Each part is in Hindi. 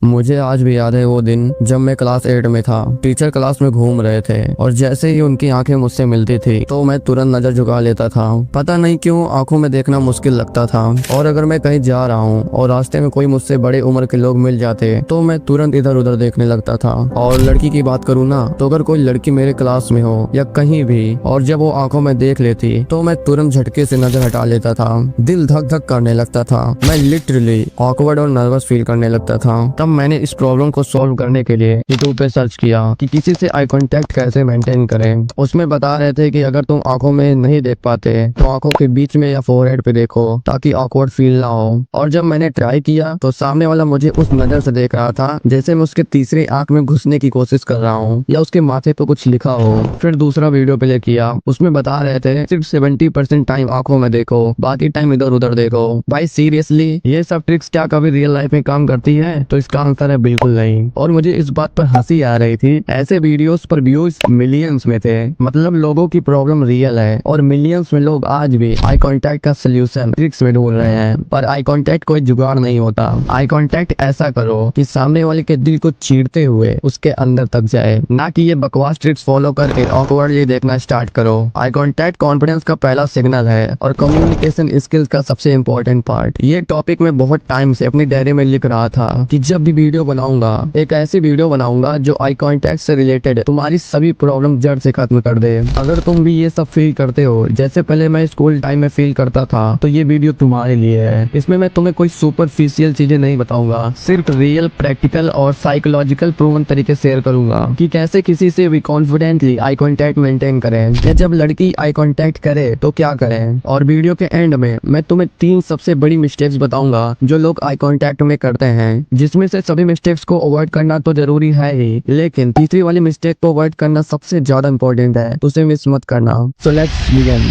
मुझे आज भी याद है वो दिन जब मैं क्लास 8 में था। टीचर क्लास में घूम रहे थे और जैसे ही उनकी आंखें मुझसे मिलती थी तो मैं तुरंत नजर झुका लेता था। पता नहीं क्यों आंखों में देखना मुश्किल लगता था। और अगर मैं कहीं जा रहा हूँ और रास्ते में कोई मुझसे बड़े उम्र के लोग मिल जाते तो मैं तुरंत इधर उधर देखने लगता था। और लड़की की बात करूँ ना, तो अगर कोई लड़की मेरे क्लास में हो या कहीं भी और जब वो आंखों में देख लेती तो मैं तुरंत झटके से नजर हटा लेता था। दिल धक धक करने लगता था। मैं लिटरली ऑकवर्ड और नर्वस फील करने लगता था। तब मैंने इस प्रॉब्लम को सॉल्व करने के लिए यूट्यूब पे सर्च किया कि किसी से आई कांटेक्ट कैसे मेंटेन करें। उसमें बता रहे थे कि अगर तुम आंखों में नहीं देख पाते तो आंखों के बीच में या फोरहेड पे देखो ताकि ऑकवर्ड फील ना हो। और जब मैंने ट्राई किया तो सामने वाला मुझे उस नजर से देख रहा था जैसे मैं उसके तीसरी आंख में घुसने की कोशिश कर रहा हूँ या उसके माथे पे कुछ लिखा हो। फिर दूसरा वीडियो प्ले किया, उसमें बता रहे थे सिर्फ 70% टाइम आंखों में देखो, बाकी टाइम इधर उधर देखो। भाई सीरियसली ये सब ट्रिक्स क्या कभी रियल लाइफ में काम करती है? तो इसका आंसर है बिल्कुल नहीं। और मुझे इस बात पर हंसी आ रही थी। ऐसे वीडियोस पर व्यूज मिलियंस में थे। मतलब लोगों की प्रॉब्लम रियल है और मिलियंस में लोग आज भी आई कांटेक्ट का सोल्यूशन ट्रिक्स में ढूंढ रहे हैं। पर आई कांटेक्ट कोई जुगाड़ नहीं होता। आई कांटेक्ट ऐसा करो कि सामने वाले के दिल को चीरते हुए उसके अंदर तक जाए, ना कि ये बकवास ट्रिक्स फॉलो करके ऑकवर्डली देखना स्टार्ट करो। आई कांटेक्ट कॉन्फिडेंस का पहला सिग्नल है और कम्युनिकेशन स्किल्स का सबसे इम्पोर्टेंट पार्ट। ये टॉपिक में बहुत टाइम से अपनी डायरी में लिख रहा था कि जब भी वीडियो बनाऊंगा एक ऐसी वीडियो बनाऊंगा जो आई कांटेक्ट से रिलेटेड तुम्हारी सभी प्रॉब्लम जड़ से खत्म कर दे। अगर तुम भी ये सब फील करते हो जैसे पहले मैं स्कूल टाइम में फील करता था तो ये वीडियो तुम्हारे लिए है। इसमें मैं तुम्हें कोई सुपरफिशियल चीजें नहीं बताऊंगा, सिर्फ रियल, प्रैक्टिकल और साइकोलॉजिकल प्रूवन तरीके शेयर करूंगा कि कैसे किसी से भी कॉन्फिडेंटली आई कांटेक्ट मेंटेन करें या जब लड़की आई कांटेक्ट करे तो क्या करें। और वीडियो के एंड में मैं तुम्हें 3 सबसे बड़ी मिस्टेक्स बताऊंगा जो लोग आई कांटेक्ट में करते हैं, जिसमें से सभी मिस्टेक्स को अवॉइड करना तो जरूरी है ही, लेकिन तीसरी वाली मिस्टेक को अवॉइड करना सबसे ज्यादा इंपॉर्टेंट है। उसे मिस मत करना। So let's begin.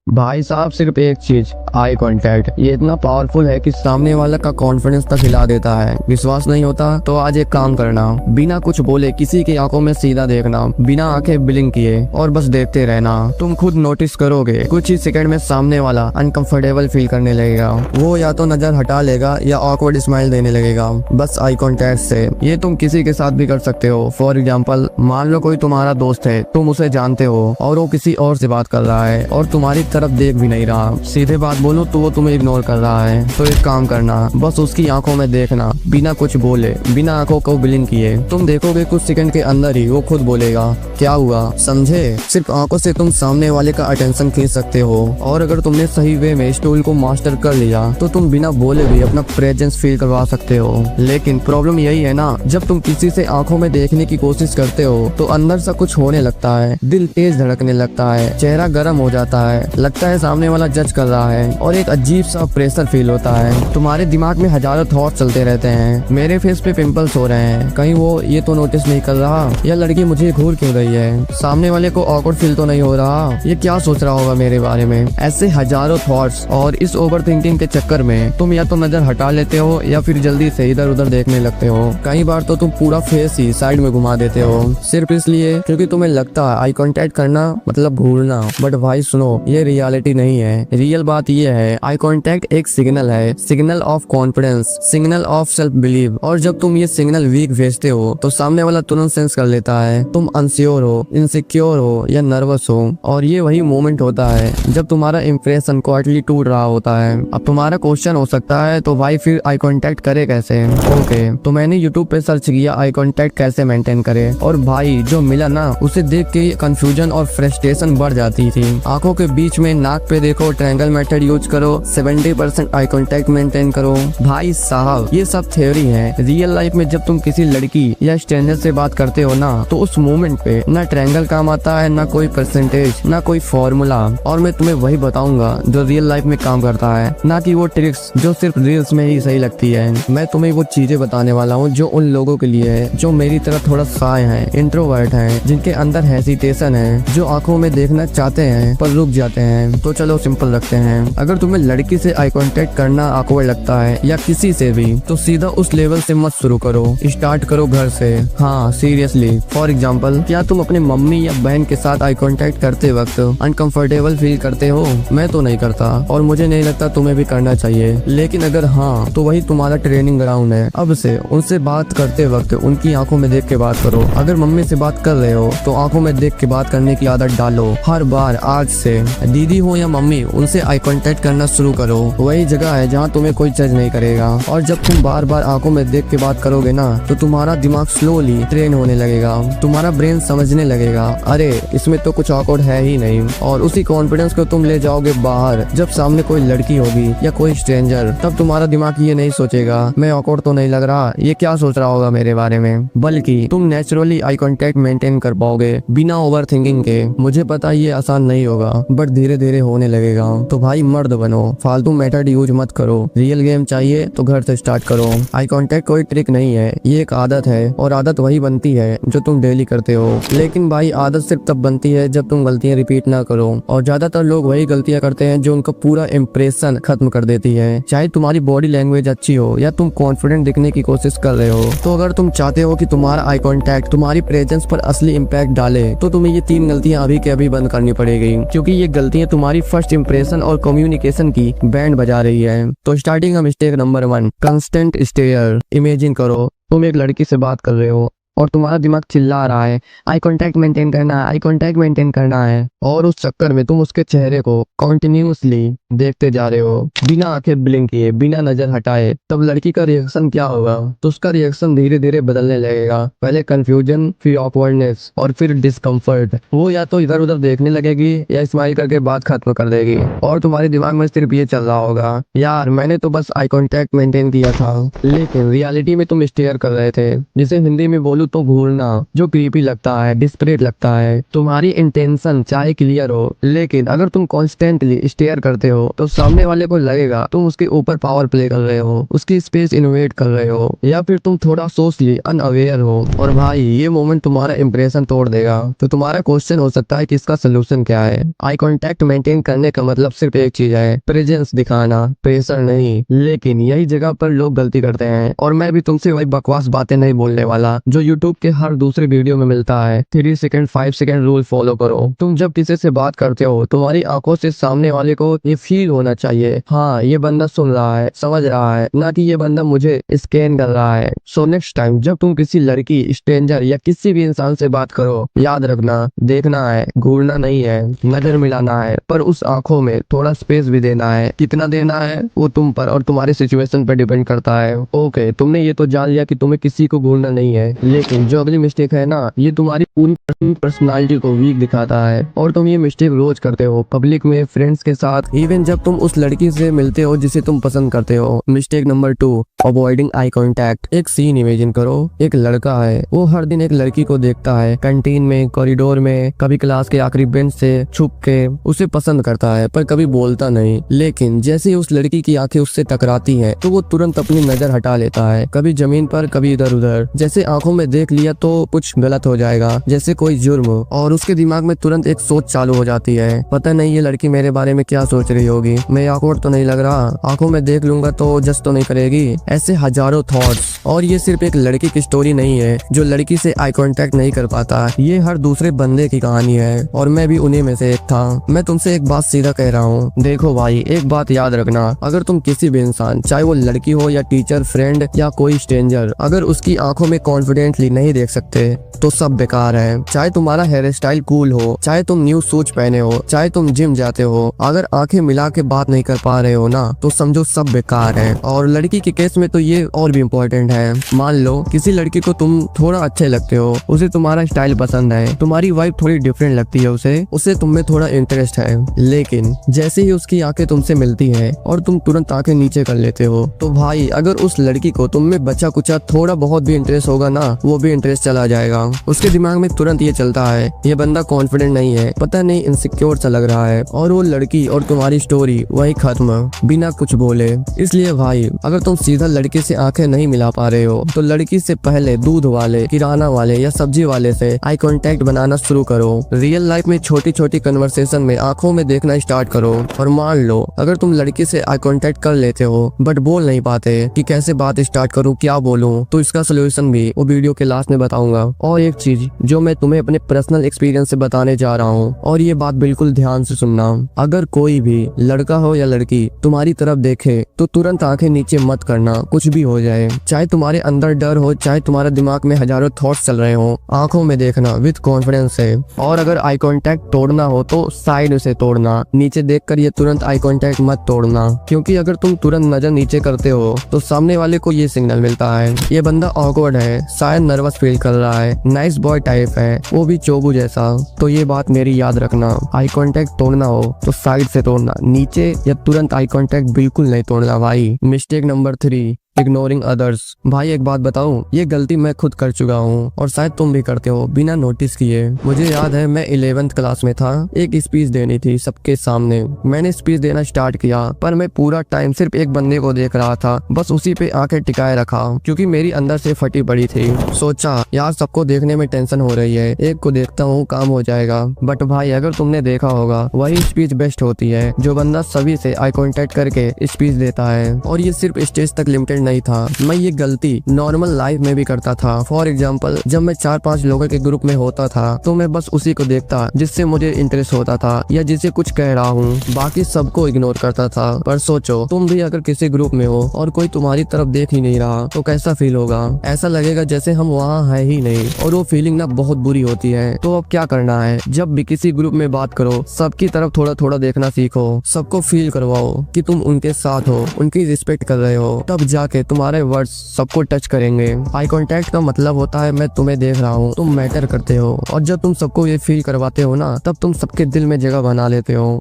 भाई साहब, सिर्फ एक चीज, आई कांटेक्ट, ये इतना पावरफुल है कि सामने वाला का कॉन्फिडेंस तक हिला देता है। विश्वास नहीं होता तो आज एक काम करना, बिना कुछ बोले किसी की आंखों में सीधा देखना, बिना आंखें ब्लिंक किए और बस देखते रहना। तुम खुद नोटिस करोगे कुछ ही सेकंड में सामने वाला अनकंफर्टेबल फील करने लगेगा। वो या तो नजर हटा लेगा या ऑकवर्ड स्माइल देने लगेगा, बस आई कांटेक्ट से। ये तुम किसी के साथ भी कर सकते हो। फॉर एग्जाम्पल, मान लो कोई तुम्हारा दोस्त है, तुम उसे जानते हो और वो किसी और से बात कर रहा है और तुम्हारी तरफ देख भी नहीं रहा। सीधे बात बोलो तो वो तुम्हें इग्नोर कर रहा है, तो एक काम करना, बस उसकी आंखों में देखना, बिना कुछ बोले, बिना आंखों को ब्लिंक किए। तुम देखोगे कुछ सेकंड के अंदर ही वो खुद बोलेगा क्या हुआ, समझे। सिर्फ आंखों से तुम सामने वाले का अटेंशन खींच सकते हो। और अगर तुमने सही वे में इस टूल को मास्टर कर लिया तो तुम बिना बोले भी अपना प्रेजेंस फील करवा सकते हो। लेकिन प्रॉब्लम यही है ना, जब तुम किसी से आंखों में देखने की कोशिश करते हो तो अंदर से कुछ होने लगता है। दिल तेज धड़कने लगता है, चेहरा गर्म हो जाता है, लगता है सामने वाला जज कर रहा है और एक अजीब सा प्रेशर फील होता है। तुम्हारे दिमाग में हजारों थॉट चलते रहते हैं। मेरे फेस पे पिंपल्स हो रहे हैं, कहीं वो ये तो नोटिस नहीं कर रहा, या लड़की मुझे घूर क्यों रही है, सामने वाले को ऑकवर्ड फील तो नहीं हो रहा, ये क्या सोच रहा होगा मेरे बारे में। ऐसे हजारों थॉट्स, और इस ओवर थिंकिंग के चक्कर में तुम या तो नजर हटा लेते हो या फिर जल्दी से इधर उधर देखने लगते हो। कई बार तो तुम पूरा फेस ही साइड में घुमा देते हो, सिर्फ इसलिए क्योंकि तुम्हें लगता है आई कांटेक्ट करना मतलब घूरना। बट भाई सुनो, ये रियलिटी नहीं है। रियल बात ये है, आई कांटेक्ट एक सिग्नल है, signal of confidence, signal of self believe. और जब तुम ये सिग्नल वीक भेजते हो तो सामने वाला तुरंत सेंस कर लेता है तुम अनश्योर हो, इनसिक्योर हो या नर्वस हो। और ये वही मोमेंट होता है जब तुम्हारा इंप्रेशन क्वार्टरली टूट रहा होता है। अब तुम्हारा क्वेश्चन हो सकता है, तो भाई फिर आई कांटेक्ट करे कैसे? ओके, तो मैंने यूट्यूब पे सर्च किया आई कांटेक्ट कैसे मेंटेन करे, और भाई जो मिला ना, उसे देख के कंफ्यूजन और फ्रस्ट्रेशन बढ़ जाती थी। आंखों के बीच में नाक पे देखो, ट्रायंगल मेथड यूज करो, 70% आई कांटेक्ट मेंटेन करो। भाई साहब, ये सब थ्योरी है। रियल लाइफ में जब तुम किसी लड़की या स्ट्रेंजर से बात करते हो ना, तो उस मोमेंट पे ना ट्रायंगल काम आता है, ना कोई परसेंटेज, ना कोई फॉर्मूला। और मैं तुम्हें वही बताऊंगा जो रियल लाइफ में काम करता है, ना कि वो ट्रिक्स जो सिर्फ रील्स में ही सही लगती है। मैं तुम्हें वो चीजें बताने वाला हूँ जो उन लोगों के लिए है जो मेरी तरह थोड़ा शाय है, इंट्रोवर्ट है, जिनके अंदर हेसिटेशन है, जो आंखों में देखना चाहते हैं पर रुक जाते हैं। हैं, तो चलो सिंपल रखते हैं। अगर तुम्हें लड़की से आई कांटेक्ट करना awkward लगता है या किसी से भी, तो सीधा उस लेवल से मत शुरू करो, स्टार्ट करो घर से। हाँ सीरियसली, फॉर एग्जाम्पल, क्या तुम अपने मम्मी या बहन के साथ आई कांटेक्ट करते वक्त अनकंफर्टेबल फील करते हो? मैं तो नहीं करता और मुझे नहीं लगता तुम्हें भी करना चाहिए। लेकिन अगर हाँ, तो वही तुम्हारा ट्रेनिंग ग्राउंड है। अब से उनसे बात करते वक्त उनकी आंखों में देख के बात करो। अगर मम्मी से बात कर रहे हो तो आंखों में देख के बात करने की आदत डालो। हर बार आज से दीदी हो या मम्मी, उनसे आई कांटेक्ट करना शुरू करो। वही जगह है जहाँ तुम्हें कोई जज नहीं करेगा। और जब तुम बार बार आंखों में देख के बात करोगे ना, तो तुम्हारा दिमाग स्लोली ट्रेन होने लगेगा। तुम्हारा ब्रेन समझने लगेगा, अरे इसमें तो कुछ ऑकवर्ड है ही नहीं। और उसी कॉन्फिडेंस को तुम ले जाओगे बाहर। जब सामने कोई लड़की होगी या कोई स्ट्रेंजर, तब तुम्हारा दिमाग ये नहीं सोचेगा मैं ऑकवर्ड तो नहीं लग रहा, ये क्या सोच रहा होगा मेरे बारे में, बल्कि तुम नेचुरली आई कांटेक्ट मेंटेन कर पाओगे बिना ओवर थिंकिंग के। मुझे पता ये आसान नहीं होगा, बट धीरे धीरे होने लगेगा। तो भाई मर्द बनो, फालतू मेथड यूज मत करो। रियल गेम चाहिए तो घर से स्टार्ट करो। आई कांटेक्ट कोई ट्रिक नहीं है, ये एक आदत है, और आदत वही बनती है जो तुम डेली करते हो। लेकिन भाई आदत सिर्फ तब बनती है जब तुम गलतियां रिपीट ना करो, और ज्यादातर लोग वही गलतियां करते हैं जो उनका पूरा इंप्रेशन खत्म कर देती है। चाहे तुम्हारी बॉडी लैंग्वेज अच्छी हो या तुम कॉन्फिडेंट दिखने की कोशिश कर रहे हो, तो अगर तुम चाहते हो कि तुम्हारा आई कांटेक्ट तुम्हारी प्रेजेंस पर असली इम्पैक्ट डाले, तो तुम्हें ये 3 गलतियां अभी के अभी बंद करनी पड़ेगी, क्योंकि ये गलतियां तुम्हारी फर्स्ट इंप्रेशन और कम्युनिकेशन की बैंड बजा रही है। तो स्टार्टिंग का mistake number 1, constant stare. Imagine करो तुम एक लड़की से बात कर रहे हो और तुम्हारा दिमाग चिल्ला रहा है आई कांटेक्ट मेंटेन करना है, आई कांटेक्ट मेंटेन करना है, और उस चक्कर में तुम उसके चेहरे को कॉन्टिन्यूसली देखते जा रहे हो बिना आंखें ब्लिंक किए, बिना नजर हटाए। तब लड़की का रिएक्शन क्या होगा? तो उसका रिएक्शन धीरे धीरे बदलने लगेगा। पहले कंफ्यूजन, फिर ऑकवर्डनेस और फिर डिस्कम्फर्ट। वो या तो इधर उधर देखने लगेगी या स्माइल करके बात खत्म कर देगी, और तुम्हारे दिमाग में सिर्फ ये चल रहा होगा, यार मैंने तो बस आई कांटेक्ट मेंटेन किया था। लेकिन रियलिटी में तुम स्टेयर कर रहे थे, जिसे हिंदी में बोलूं तो घूरना, जो क्रीपी लगता है, डिस्परेट लगता है। तुम्हारी इंटेंशन चाहे क्लियर हो, लेकिन अगर तुम कॉन्स्टेंटली स्टेयर करते हो तो सामने वाले को लगेगा तुम उसके ऊपर पावर प्ले कर रहे हो, उसकी स्पेस इन्वेट कर रहे हो, या फिर तुम थोड़ा सोशली अनअवेयर हो। और भाई ये मोमेंट तुम्हारा इंप्रेशन तोड़ देगा। तो तुम्हारा क्वेश्चन हो सकता है कि इसका सोल्यूशन क्या है? आई कांटेक्ट मेंटेन करने का मतलब सिर्फ एक चीज है, प्रेजेंस दिखाना, प्रेशर नहीं। लेकिन यही जगह पर लोग गलती करते हैं, और मैं भी तुमसे वही बकवास बातें नहीं बोलने वाला जो यूट्यूब के हर दूसरे वीडियो में मिलता है। 3 सेकंड 5 सेकंड रूल फॉलो करो। तुम जब किसी से बात करते हो, तुम्हारी आंखों से सामने वाले को ये फील होना चाहिए, हाँ ये बंदा सुन रहा है, समझ रहा है, ना कि ये बंदा मुझे स्कैन कर रहा है। सो नेक्स्ट टाइम जब तुम किसी लड़की, स्ट्रेंजर या किसी भी इंसान से बात करो, याद रखना, देखना है, घूरना नहीं है, नजर मिलाना है, पर उस आंखों में थोड़ा स्पेस भी देना है। कितना देना है वो तुम पर और तुम्हारी सिचुएशन पर डिपेंड करता है। ओके, तुमने ये तो जान लिया कि तुम्हें किसी को घूरना नहीं है, लेकिन जो अगली मिस्टेक है ना, ये तुम्हारी पूरी पर्सनालिटी को वीक दिखाता है, और तुम ये मिस्टेक रोज करते हो, पब्लिक में, फ्रेंड्स के साथ, इवन जब तुम उस लड़की से मिलते हो जिसे तुम पसंद करते हो। Mistake number 2, avoiding eye contact. एक सीन इमेजिन करो, एक लड़का है, वो हर दिन एक लड़की को देखता है, कैंटीन में, कॉरिडोर में, कभी क्लास के आखिरी बेंच से छुप के उसे पसंद करता है, पर कभी बोलता नहीं। लेकिन जैसे ही उस लड़की की आंखें उससे टकराती हैं, तो वो तुरंत अपनी नजर हटा लेता है, कभी जमीन पर, कभी इधर उधर। जैसे आंखों में देख लिया तो कुछ गलत हो जाएगा, जैसे कोई जुर्म, और उसके दिमाग में तुरंत एक सोच चालू हो जाती है, पता नहीं ये लड़की मेरे बारे में क्या सोच रही होगी, मैं ऑकवर्ड तो नहीं लग रहा, आंखों में देख लूंगा तो जज तो नहीं करेगी। ऐसे हजारों थॉट्स। और ये सिर्फ एक लड़की की स्टोरी नहीं है जो लड़की से आई कांटेक्ट नहीं कर पाता, ये हर दूसरे बंदे की कहानी है, और मैं भी उन्हीं में से एक था। मैं तुमसे एक बात सीधा कह रहा हूँ, देखो भाई एक बात याद रखना, अगर तुम किसी भी इंसान, चाहे वो लड़की हो या टीचर, फ्रेंड या कोई स्ट्रेंजर, अगर उसकी आंखों में कॉन्फिडेंटली नहीं देख सकते तो सब बेकार है। चाहे तुम्हारा हेयर स्टाइल कूल हो, चाहे तुम न्यू शूज पहने हो, चाहे तुम जिम जाते हो, अगर आंखें मिला के बात नहीं कर पा रहे हो ना, तो समझो सब बेकार है। और लड़की के केस में तो ये और भी इम्पोर्टेंट है। मान लो किसी लड़की को तुम थोड़ा अच्छे लगते हो, उसे तुम्हारा स्टाइल पसंद है, तुम्हारी वाइब थोड़ी डिफरेंट लगती है, उसे तुम में थोड़ा इंटरेस्ट है, लेकिन जैसे ही उसकी आंखें तुमसे मिलती है और तुम तुरंत आंखें नीचे कर लेते हो, तो भाई अगर उस लड़की को तुम में बचा कुचा थोड़ा बहुत भी इंटरेस्ट होगा ना, वो भी इंटरेस्ट चला जाएगा। उसके दिमाग में तुरंत ये चलता है ये बंदा कॉन्फिडेंट नहीं है, पता नहीं इनसिक्योर सा लग रहा है, और वो लड़की और तुम्हारी स्टोरी वही खत्म बिना कुछ बोले। इसलिए भाई अगर तुम सीधा लड़की से आंखें नहीं मिला पा रहे हो तो लड़की से पहले दूध वाले, किराना वाले या सब्जी वाले से आई कांटेक्ट बनाना शुरू करो। रियल लाइफ में छोटी छोटी कन्वर्सेशन में आंखों में देखना स्टार्ट करो। और मान लो अगर तुम लड़की से आई कांटेक्ट कर लेते हो बट बोल नहीं पाते कि कैसे बात स्टार्ट करूं, क्या बोलूं, तो इसका सोल्यूशन भी वो वीडियो के लास्ट में बताऊंगा। और एक चीज जो मैं तुम्हें अपने पर्सनल एक्सपीरियंस से बताने जा रहा हूँ, और ये बात बिल्कुल ध्यान से सुनना। अगर कोई भी लड़का हो या लड़की तुम्हारी तरफ देखे तो तुरंत आंखें नीचे मत करना, कुछ भी हो जाए। चाहे तुम्हारे अंदर डर हो, चाहे तुम्हारे दिमाग में हजारों थॉट्स चल रहे हो, आंखों में देखना विद कॉन्फिडेंस से। और अगर आई कांटेक्ट तोड़ना हो तो साइड से तोड़ना, नीचे देखकर ये तुरंत आई कांटेक्ट मत तोड़ना, क्योंकि अगर तुम तुरंत नजर नीचे करते हो तो सामने वाले को ये सिग्नल मिलता है ये बंदा ऑकवर्ड है, शायद नर्वस फील कर रहा है, नाइस बॉय टाइप है, वो भी चोबू जैसा। तो ये बात मेरी याद रखना, आई कांटेक्ट तोड़ना हो तो साइड से तोड़ना, नीचे या तुरंत आई कांटेक्ट बिल्कुल नहीं तोड़ना भाई। Mistake number 3, ignoring others. भाई एक बात बताऊं, ये गलती मैं खुद कर चुका हूँ और शायद तुम भी करते हो बिना नोटिस किए। मुझे याद है मैं 11th क्लास में था, एक स्पीच देनी थी सबके सामने। मैंने स्पीच देना स्टार्ट किया पर मैं पूरा टाइम सिर्फ एक बंदे को देख रहा था, बस उसी पे आंखें टिकाए रखा क्योंकि मेरी अंदर से फटी पड़ी थी। सोचा यार सबको देखने में टेंशन हो रही है, एक को देखता हूँ काम हो जाएगा। बट भाई अगर तुमने देखा होगा वही स्पीच बेस्ट होती है जो बंदा सभी से आई कॉन्टेक्ट करके स्पीच देता है। और ये सिर्फ स्टेज तक लिमिटेड नहीं था, मैं ये गलती नॉर्मल लाइफ में भी करता था। फॉर एग्जाम्पल जब मैं 4-5 लोगों के ग्रुप में होता था तो मैं बस उसी को देखता जिससे मुझे इंटरेस्ट होता था या जिसे कुछ कह रहा हूँ, बाकी सबको इग्नोर करता था। पर सोचो तुम भी अगर किसी ग्रुप में हो और कोई तुम्हारी तरफ देख ही नहीं रहा तो कैसा फील होगा? ऐसा लगेगा जैसे हम वहाँ है ही नहीं, और वो फीलिंग ना बहुत बुरी होती है। तो अब क्या करना है, जब भी किसी ग्रुप में बात करो सबकी तरफ थोड़ा थोड़ा देखना सीखो, सबको फील करवाओ कि तुम उनके साथ हो, उनकी रिस्पेक्ट कर रहे हो, तब जाके तुम्हारे वर्ड्स सबको टच करेंगे। आई कांटेक्ट का मतलब होता है मैं तुम्हें देख रहा हूँ, तुम मैटर करते हो, और जब तुम सबको ये फील करवाते हो ना तब तुम सबके दिल में जगह बना लेते हो।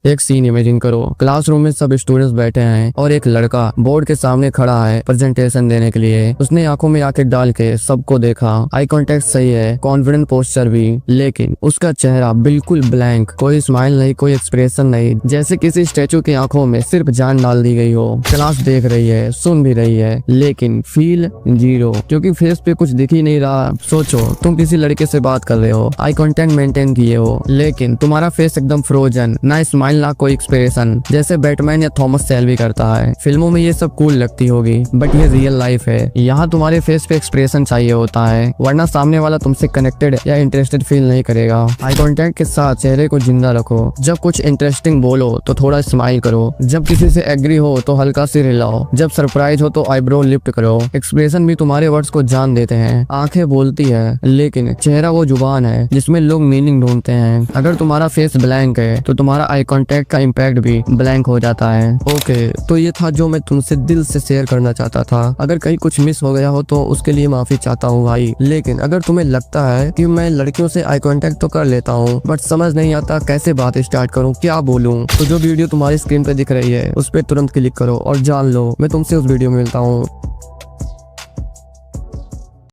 एक सीन इमेजिन करो, क्लासरूम में सब स्टूडेंट्स बैठे हैं और एक लड़का बोर्ड के सामने खड़ा है प्रेजेंटेशन देने के लिए। उसने आंखों में आंखें डाल के सबको देखा, आई कांटेक्ट सही है, कॉन्फिडेंट पोस्चर भी, लेकिन उसका चेहरा बिल्कुल ब्लैंक, कोई स्माइल नहीं, कोई एक्सप्रेशन नहीं, जैसे किसी स्टैचू की आंखों में सिर्फ जान डाल दी गई हो। क्लास देख रही है, सुन भी रही है, लेकिन फील जीरो, क्योंकि फेस पे कुछ दिख ही नहीं रहा। सोचो तुम किसी लड़के से बात कर रहे हो, आई कांटेक्ट मेंटेन किए हो, लेकिन तुम्हारा फेस एकदम फ्रोजन, ना स्माइल ना कोई एक्सप्रेशन, जैसे बैटमैन या थॉमस शेल्बी करता है। फिल्मों में ये सब कूल लगती होगी बट ये रियल लाइफ है, यहाँ तुम्हारे फेस पे एक्सप्रेशन चाहिए होता है, वरना सामने वाला तुमसे कनेक्टेड या इंटरेस्टेड फील नहीं करेगा। आई कांटेक्ट के साथ चेहरे को जिंदा रखो, जब कुछ इंटरेस्टिंग बोलो तो थोड़ा स्माइल करो, जब किसी से एग्री हो तो हल्का से हिलाओ, जब सरप्राइज हो तो आईब्रो लिफ्ट करो। एक्सप्रेशन भी तुम्हारे वर्ड्स को जान देते हैं, आंखें बोलती है लेकिन चेहरा वो जुबान है जिसमें लोग मीनिंग ढूंढते हैं। अगर तुम्हारा फेस ब्लैंक है तो तुम्हारा आई कांटेक्ट का इम्पैक्ट भी ब्लैंक हो जाता है। ओके, तो ये था जो मैं तुमसे दिल से शेयर करना चाहता था। अगर कहीं कुछ मिस हो गया हो तो उसके लिए माफी चाहता हूँ भाई। लेकिन अगर तुम्हें लगता है कि मैं लड़कियों से आई कांटेक्ट तो कर लेता हूँ बट समझ नहीं आता कैसे बात स्टार्ट करूँ, क्या बोलूँ, तो जो वीडियो तुम्हारी स्क्रीन पे दिख रही है उस पर तुरंत क्लिक करो और जान लो मैं तुमसे उस वीडियो में मिलता हूँ।